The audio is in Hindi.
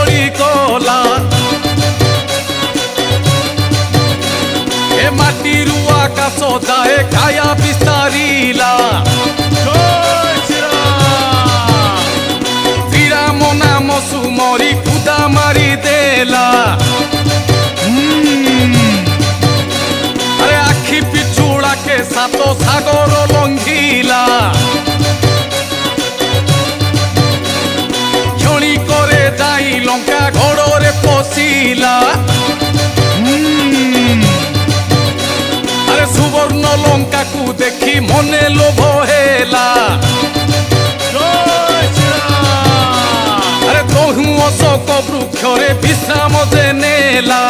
कदली कला ए माटीरू आकाश जाए काया विस्तारिला श्रीराम नाम सुमरी खुदा मारी देला अरे आखि पिछुड़ा के सातो सागर लंघिला क्षणी करे जाई लंका घोड़े पशिला अरे सुवर्ण लंका को देखी मने लोभ हेला अरे तहु अशोक वृक्ष रे विश्राम जे नेला।